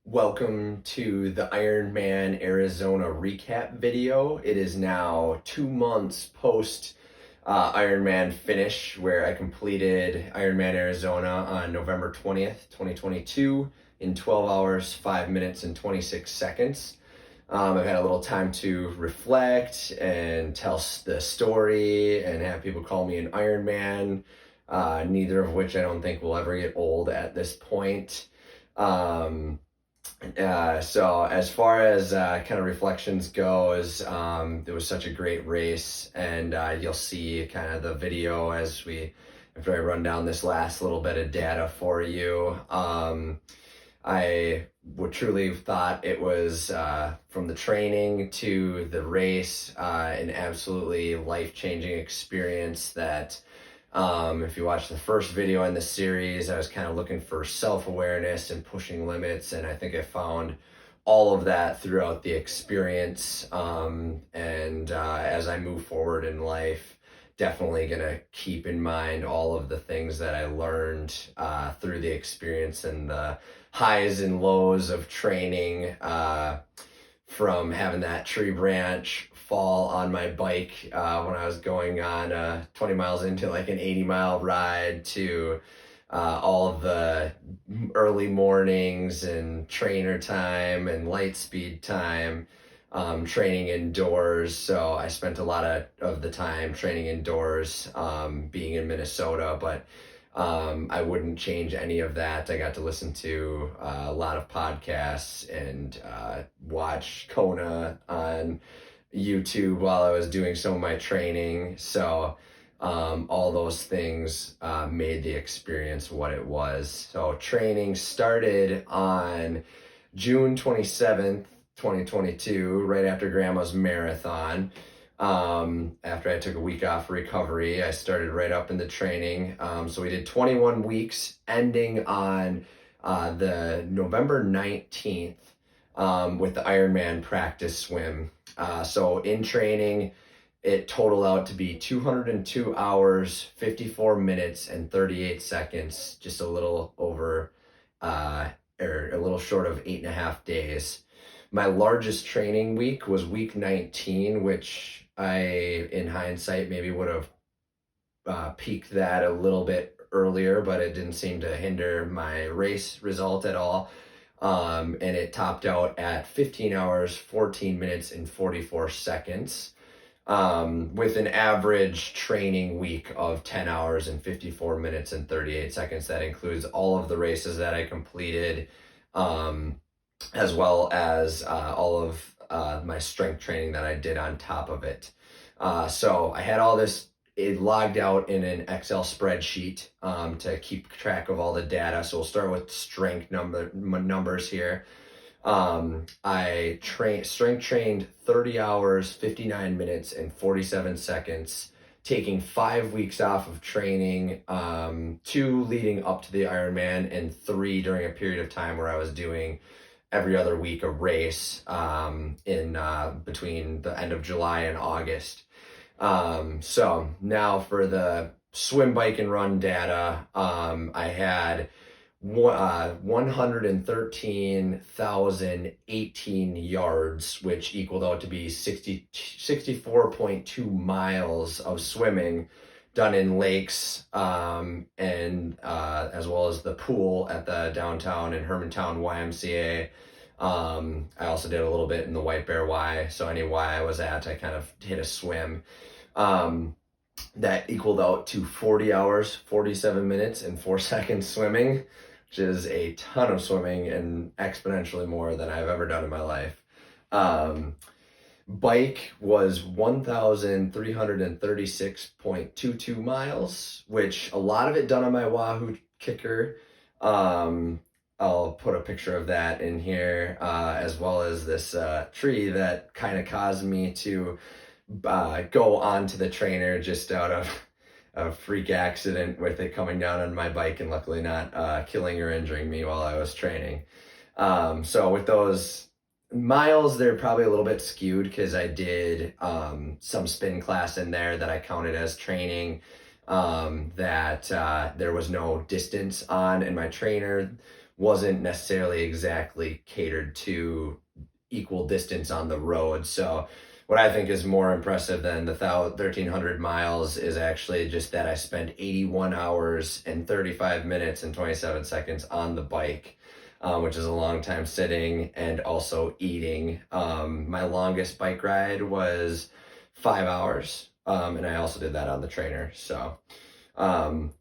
Welcome to the Ironman Arizona recap video. It is now 2 months post Ironman finish, where I completed Ironman Arizona on November 20th, 2022 in 12 hours, 5 minutes, and 26 seconds. I've had a little time to reflect and tell the story and have people call me an Ironman, neither of which I don't think will ever get old at this point. Um, so as far as kind of reflections goes, it was such a great race, and you'll see kind of the video after I run down this last little bit of data for you. I would truly thought it was from the training to the race, an absolutely life-changing experience that if you watch the first video in the series, I was kind of looking for self-awareness and pushing limits, and I think I found all of that throughout the experience. And as I move forward in life, definitely gonna keep in mind all of the things that I learned through the experience and the highs and lows of training, from having that tree branch fall on my bike when I was going on 20 miles into like an 80-mile ride, to all of the early mornings and trainer time and light speed time, training indoors. So I spent a lot of the time training indoors, being in Minnesota, but I wouldn't change any of that. I got to listen to a lot of podcasts and watch Kona on YouTube while I was doing some of my training. So all those things made the experience what it was. So training started on June 27th, 2022, right after Grandma's marathon. After I took a week off recovery, I started right up in the training. So we did 21 weeks, ending on the November 19th with the Ironman practice swim. So in training, it totaled out to be 202 hours, 54 minutes, and 38 seconds, just a little over, or a little short of 8.5 days. My largest training week was week 19, which I, in hindsight, maybe would have peaked that a little bit earlier, but it didn't seem to hinder my race result at all. And it topped out at 15 hours, 14 minutes, and 44 seconds, with an average training week of 10 hours and 54 minutes and 38 seconds. That includes all of the races that I completed, as well as all of my strength training that I did on top of it. So I had all this logged out in an Excel spreadsheet to keep track of all the data. So we'll start with strength numbers here. I strength trained 30 hours, 59 minutes, and 47 seconds, taking 5 weeks off of training, 2 leading up to the Ironman, and 3 during a period of time where I was doing every other week a race, in between the end of July and August. So now for the swim, bike, and run data, I had 113,018 yards, which equaled out to be 64.2 miles of swimming done in lakes, and as well as the pool at the downtown and Hermantown YMCA. I also did a little bit in the White Bear Y, so any Y I was at, I kind of hit a swim. That equaled out to 40 hours, 47 minutes, and 4 seconds swimming, which is a ton of swimming and exponentially more than I've ever done in my life. Bike was 1,336.22 miles, which a lot of it done on my Wahoo Kicker. I'll put a picture of that in here, as well as this tree that kind of caused me to go onto the trainer just out of a freak accident with it coming down on my bike, and luckily not killing or injuring me while I was training. So with those miles, they're probably a little bit skewed because I did some spin class in there that I counted as training, that there was no distance on, and my trainer wasn't necessarily exactly catered to equal distance on the road. So what I think is more impressive than the 1,300 miles is actually just that I spent 81 hours and 35 minutes and 27 seconds on the bike, which is a long time sitting and also eating. My longest bike ride was 5 hours, and I also did that on the trainer. So um,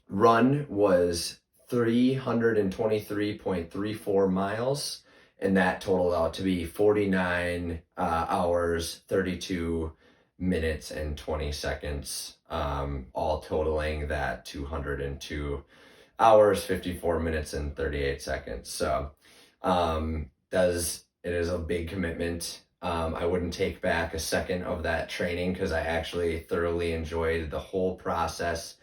run was 323.34 miles, and that totaled out to be 49 hours, 32 minutes, and 20 seconds, all totaling that 202 hours, 54 minutes, and 38 seconds. So it is a big commitment. I wouldn't take back a second of that training because I actually thoroughly enjoyed the whole process.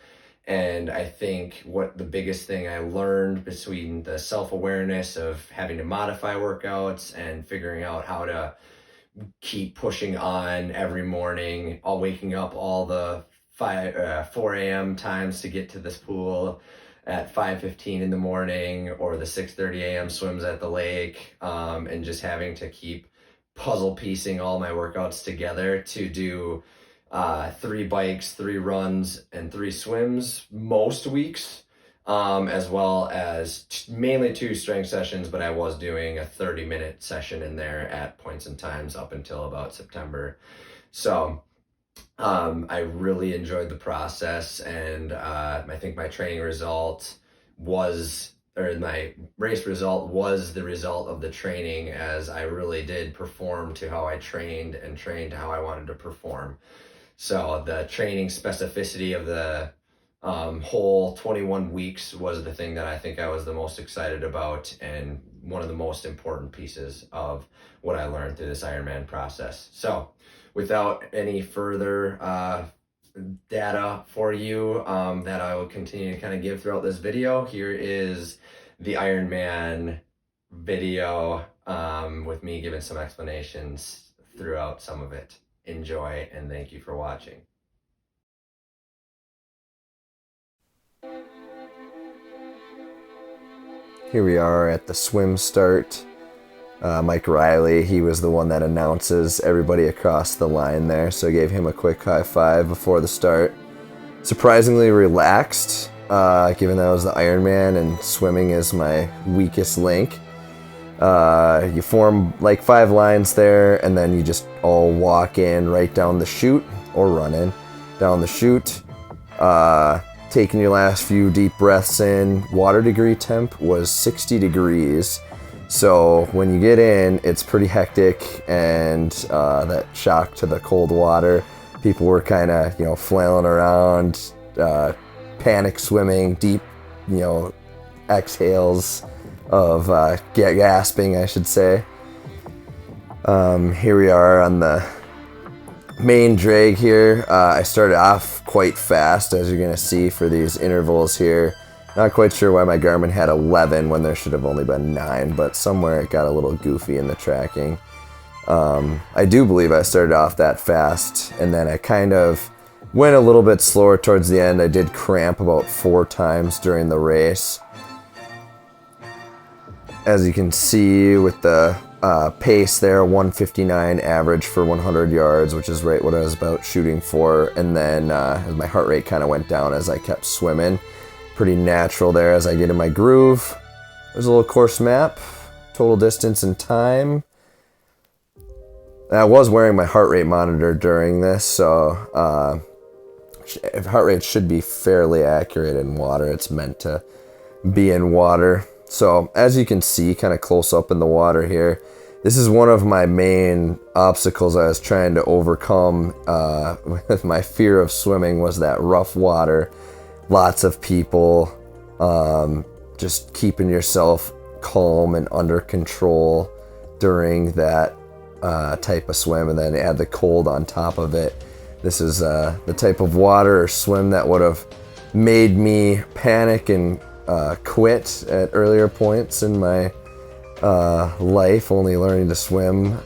And I think what the biggest thing I learned between the self-awareness of having to modify workouts and figuring out how to keep pushing on every morning, all waking up all the 4 a.m. times to get to this pool at 5:15 in the morning, or the 6:30 a.m. swims at the lake, and just having to keep puzzle piecing all my workouts together to do 3 bikes, 3 runs, and 3 swims most weeks, as well as mainly 2 strength sessions, but I was doing a 30-minute session in there at points and times up until about September. So I really enjoyed the process, and I think my training result my race result was the result of the training, as I really did perform to how I trained and trained how I wanted to perform. So the training specificity of the whole 21 weeks was the thing that I think I was the most excited about, and one of the most important pieces of what I learned through this Ironman process. So without any further data for you that I will continue to kind of give throughout this video, here is the Ironman video with me giving some explanations throughout some of it. Enjoy, and thank you for watching. Here we are at the swim start. Mike Riley, he was the one that announces everybody across the line there, so I gave him a quick high five before the start. Surprisingly relaxed, given that I was the Ironman and swimming is my weakest link. You form like 5 lines there, and then you just all walk in right down the chute, or run in down the chute. Taking your last few deep breaths in. Water degree temp was 60 degrees. So when you get in, it's pretty hectic, and that shock to the cold water. People were kind of, flailing around, panic swimming, deep, exhales of gasping, I should say. Here we are on the main drag here. I started off quite fast, as you're going to see for these intervals here. Not quite sure why my Garmin had 11 when there should have only been 9, but somewhere it got a little goofy in the tracking. I do believe I started off that fast, and then I kind of went a little bit slower towards the end. I did cramp about 4 times during the race. As you can see with the pace there, 159 average for 100 yards, which is right what I was about shooting for. And then as my heart rate kind of went down as I kept swimming. Pretty natural there as I get in my groove. There's a little course map, total distance and time. And I was wearing my heart rate monitor during this, so heart rate should be fairly accurate in water. It's meant to be in water. So as you can see, kind of close up in the water here, this is one of my main obstacles I was trying to overcome with my fear of swimming, was that rough water. Lots of people, just keeping yourself calm and under control during that type of swim, and then add the cold on top of it. This is the type of water or swim that would have made me panic and quit at earlier points in my life, only learning to swim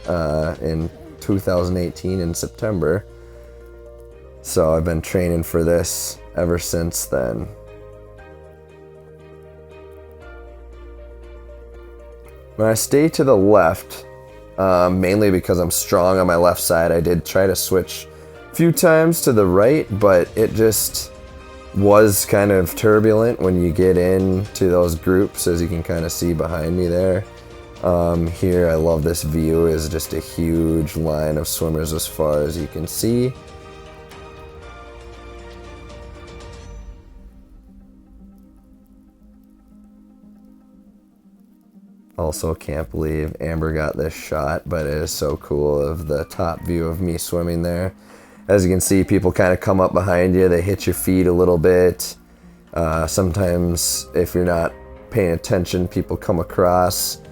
in 2018 in September. So I've been training for this ever since then. When I stay to the left, mainly because I'm strong on my left side, I did try to switch a few times to the right, but it just was kind of turbulent when you get into those groups, as you can kind of see behind me there. Here, I love this view. Is just a huge line of swimmers as far as you can see. Also, can't believe Amber got this shot, but it is so cool of the top view of me swimming there. As you can see, people kind of come up behind you. They hit your feet a little bit. Sometimes, if you're not paying attention, people come across,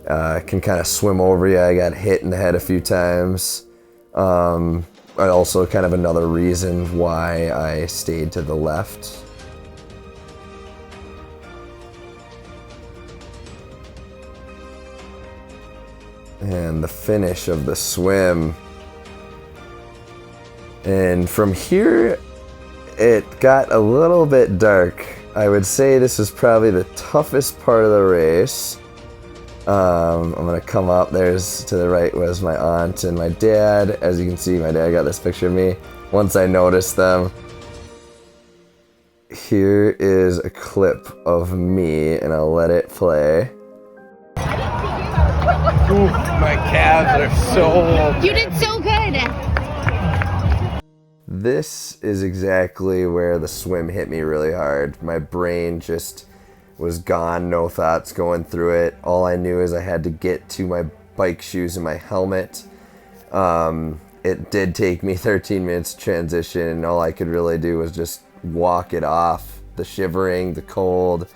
can kind of swim over you. I got hit in the head a few times. Also, kind of another reason why I stayed to the left. And the finish of the swim. And from here, it got a little bit dark. I would say this is probably the toughest part of the race. I'm gonna come up. There's to the right was my aunt and my dad. As you can see, my dad got this picture of me once I noticed them. Here is a clip of me, and I'll let it play. Ooh, my calves are so... You did so good. This is exactly where the swim hit me really hard. My brain just was gone, no thoughts going through it. All I knew is I had to get to my bike shoes and my helmet. It did take me 13 minutes to transition, and all I could really do was just walk it off. The shivering, the cold,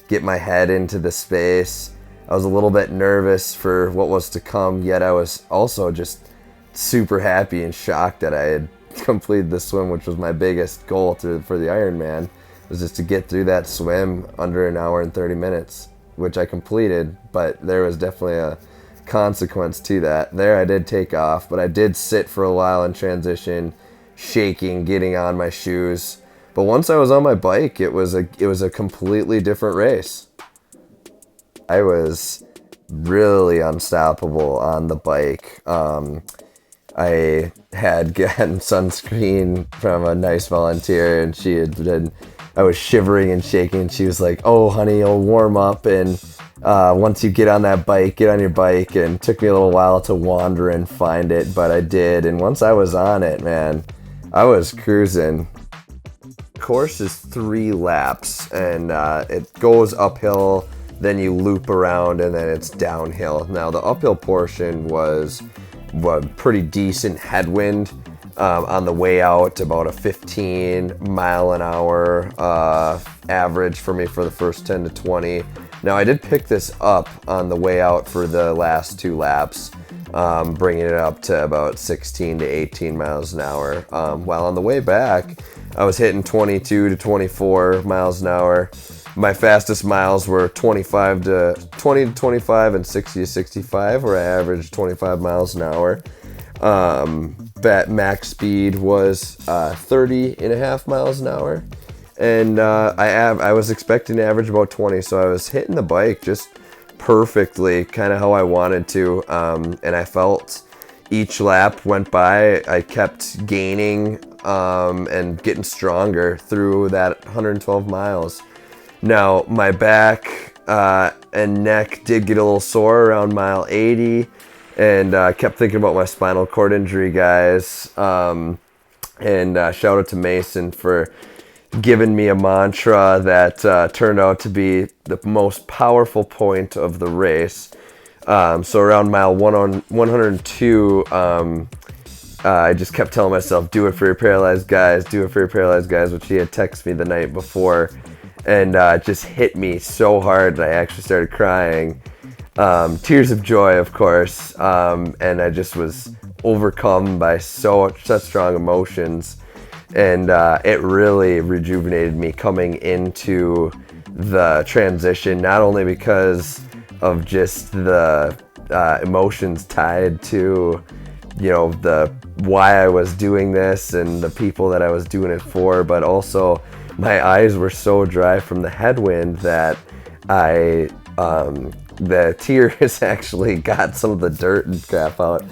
get my head into the space. I was a little bit nervous for what was to come, yet I was also just super happy and shocked that I had completed the swim, which was my biggest goal for the Ironman, was just to get through that swim under an hour and 30 minutes, which I completed, but there was definitely a consequence to that. There I did take off, but I did sit for a while in transition, shaking, getting on my shoes. But once I was on my bike, it was a completely different race. I was really unstoppable on the bike. I had gotten sunscreen from a nice volunteer, and I was shivering and shaking. She was like, "Oh, honey, you'll warm up, and once you get on that bike, get on your bike." And it took me a little while to wander and find it, but I did. And once I was on it, man, I was cruising. The course is 3 laps, and it goes uphill, then you loop around, and then it's downhill. Now, the uphill portion was a pretty decent headwind on the way out, about a 15 mile an hour average for me for the first 10 to 20. Now, I did pick this up on the way out for the last 2 laps, bringing it up to about 16 to 18 miles an hour. While on the way back, I was hitting 22 to 24 miles an hour. My fastest miles were 20 to 25 and 60 to 65, where I averaged 25 miles an hour. Max speed was 30 and a half miles an hour. And I was expecting to average about 20, so I was hitting the bike just perfectly, kind of how I wanted to. And I felt each lap went by, I kept gaining and getting stronger through that 112 miles. Now, my back and neck did get a little sore around mile 80, and I kept thinking about my spinal cord injury, guys. And shout out to Mason for giving me a mantra that turned out to be the most powerful point of the race. So around mile 102, I just kept telling myself, do it for your paralyzed guys, do it for your paralyzed guys, which he had texted me the night before. And it just hit me so hard that I actually started crying. Tears of joy, of course. And I just was overcome by such strong emotions. And it really rejuvenated me coming into the transition, not only because of just the emotions tied to, the why I was doing this and the people that I was doing it for, but also my eyes were so dry from the headwind that I the tears actually got some of the dirt and crap out.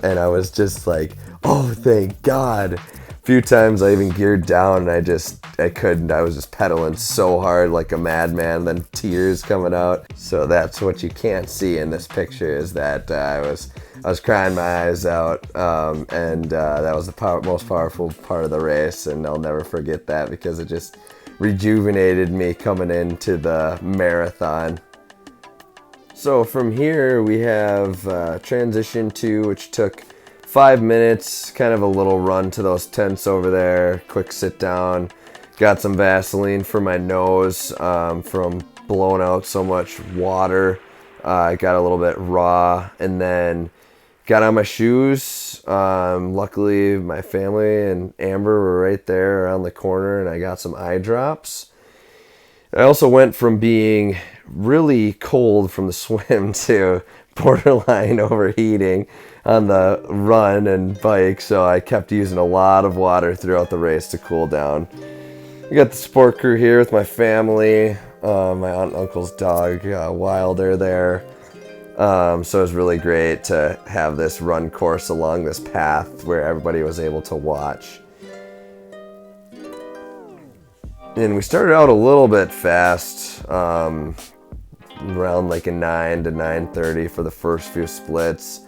And I was just like, oh, thank God. A few times I even geared down and I couldn't. I was just pedaling so hard like a madman, then tears coming out. So that's what you can't see in this picture, is that I was crying my eyes out. And that was the most powerful part of the race. And I'll never forget that, because it just rejuvenated me coming into the marathon. So from here we have transition 2, which took 5 minutes, kind of a little run to those tents over there, quick sit down, got some Vaseline for my nose from blowing out so much water. I got a little bit raw, and then got on my shoes. Luckily my family and Amber were right there around the corner, and I got some eye drops. I also went from being really cold from the swim to borderline overheating on the run and bike, so I kept using a lot of water throughout the race to cool down. I got the support crew here with my family, my aunt and uncle's dog, Wilder, there. So it was really great to have this run course along this path where everybody was able to watch. And we started out a little bit fast, around like a 9 to 9:30 for the first few splits.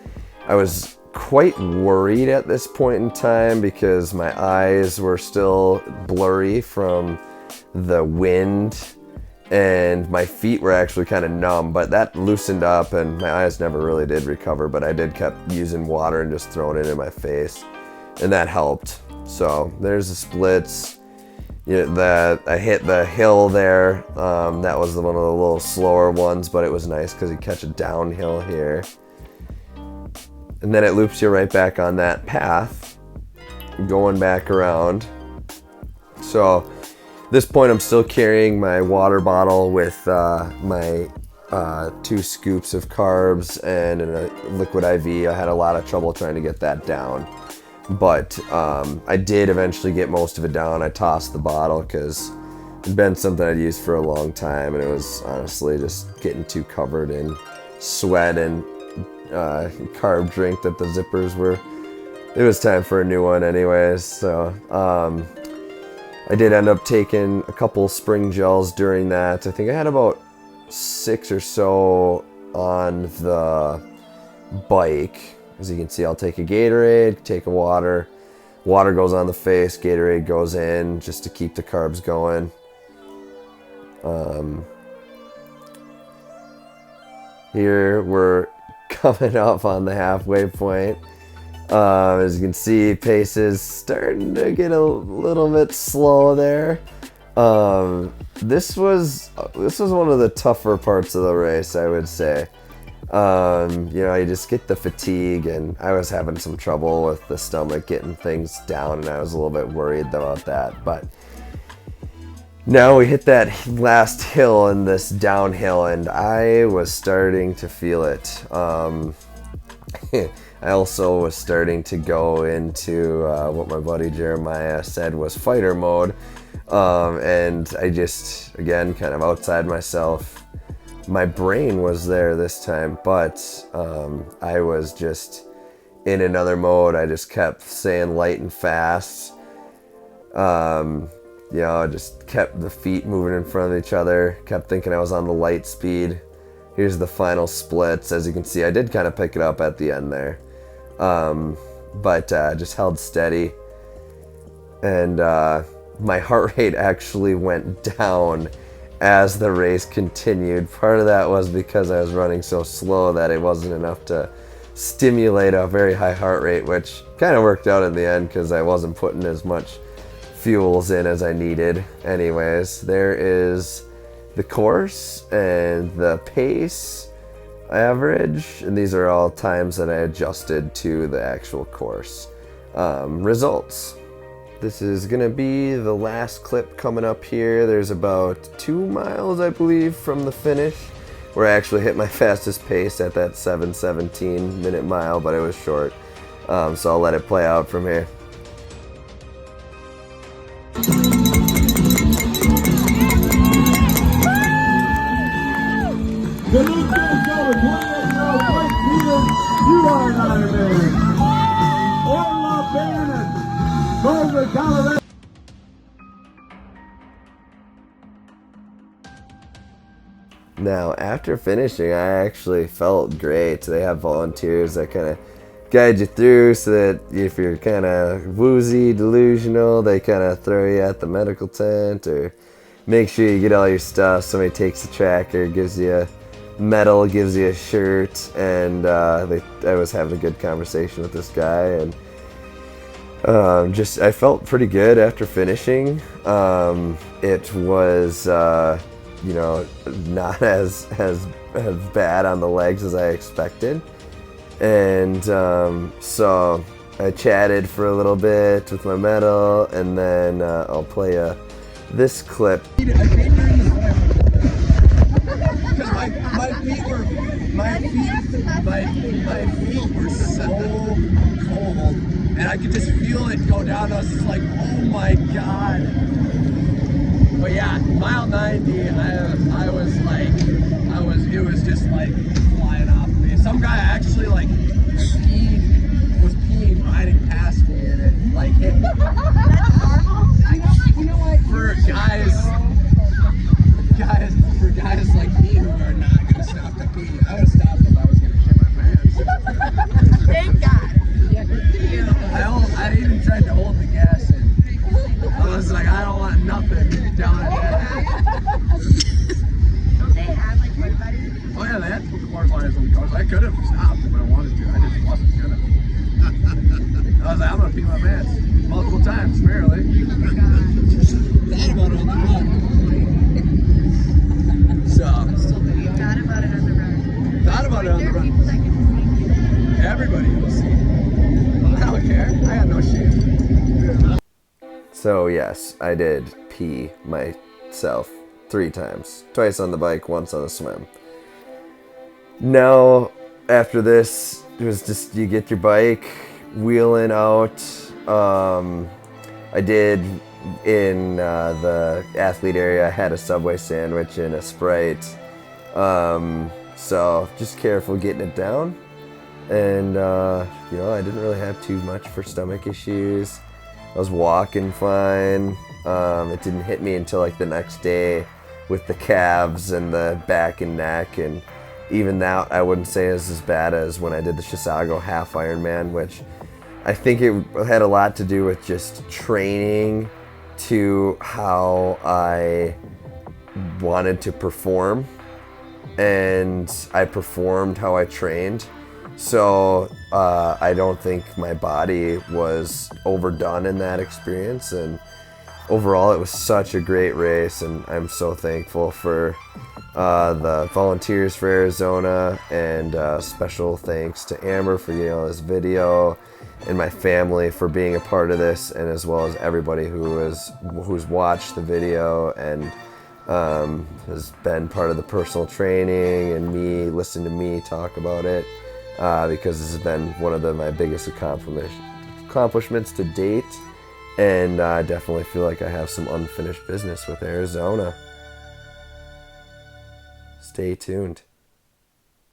I was quite worried at this point in time because my eyes were still blurry from the wind, and my feet were actually kind of numb, but that loosened up and my eyes never really did recover, but I did kept using water and just throwing it in my face, and that helped. So there's the splits. That I hit the hill there. That was one of the little slower ones, but it was nice because you catch a downhill here. And then it loops you right back on that path, going back around. So at this point I'm still carrying my water bottle with my 2 scoops of carbs and a liquid IV. I had a lot of trouble trying to get that down. But I did eventually get most of it down. I tossed the bottle because it'd been something I'd used for a long time, and it was honestly just getting too covered in sweat and carb drink that the zippers were. It was time for a new one anyways. So I did end up taking a couple spring gels during that. I think I had about 6 or so on the bike. As you can see, I'll take a Gatorade, take a water. Water goes on the face, Gatorade goes in just to keep the carbs going. Here we're coming up on the halfway point. As you can see, pace is starting to get a little bit slow there. This was one of the tougher parts of the race, I would say. You just get the fatigue, and I was having some trouble with the stomach getting things down, and I was a little bit worried about that. But now we hit that last hill in this downhill, and I was starting to feel it. I also was starting to go into what my buddy Jeremiah said was fighter mode, and I just, again, kind of outside myself. My brain was there this time, but I was just in another mode. I just kept saying light and fast. I just kept the feet moving in front of each other, kept thinking I was on the light speed. Here's the final splits. As you can see, I did kind of pick it up at the end there, but just held steady. And my heart rate actually went down as the race continued. Part of that was because I was running so slow that it wasn't enough to stimulate a very high heart rate, which kind of worked out in the end because I wasn't putting as much fuels in as I needed. Anyways, there is the course and the pace average, and these are all times that I adjusted to the actual course. Results. This is gonna be the last clip coming up here. There's about 2 miles, I believe, from the finish, where I actually hit my fastest pace at that 7:17 minute mile, but it was short. So I'll let it play out from here. Good luck. You are an Ironman. Orla Bannon, Boulder, Colorado. Now, after finishing, I actually felt great. They have volunteers that kind of guide you through so that if you're kind of woozy, delusional, they kind of throw you at the medical tent or make sure you get all your stuff. Somebody takes the tracker, gives you a medal, gives you a shirt, and I was having a good conversation with this guy, and I felt pretty good after finishing. It was not as bad on the legs as I expected, and so I chatted for a little bit with my medal, and then I'll play this clip. My feet were so cold, and I could just feel it go down. I was just like, oh my god. But yeah, mile 90, it was just like flying off of me. Some guy actually like was peeing riding past me, and it like hit me. You know what? For guys like me who are not gonna stop to pee, I would have stopped if I was gonna shit my pants. Thank God. Yeah, good for you. I even tried to hold the gas in. I was like, I don't want nothing down in there. Don't they have like porta potties? Oh yeah, they had porta potties on the coast. I could have stopped if I wanted to. I just wasn't gonna. I was like, I'm gonna pee my pants multiple times, apparently. Oh my God. Thought about it on the run. So. Thought about it on the run. Thought about it on the There are run. people that can see. Everybody will see. I don't care. I got no shame. So yes, I did pee myself 3 times. Twice on the bike, once on the swim. Now, after this, it was just you get your bike, wheeling out. I did in the athlete area, I had a Subway sandwich and a Sprite. So just careful getting it down. And I didn't really have too much for stomach issues. I was walking fine. It didn't hit me until like the next day with the calves and the back and neck, and even that I wouldn't say is as bad as when I did the Chisago half Ironman, which I think it had a lot to do with just training to how I wanted to perform, and I performed how I trained. So I don't think my body was overdone in that experience, and overall it was such a great race, and I'm so thankful for the volunteers for Arizona, and special thanks to Amber for getting all this video, and my family for being a part of this, and as well as everybody who's watched the video and has been part of the personal training and me listening to me talk about it. Because this has been one of my biggest accomplishments to date, and I definitely feel like I have some unfinished business with Arizona. Stay tuned.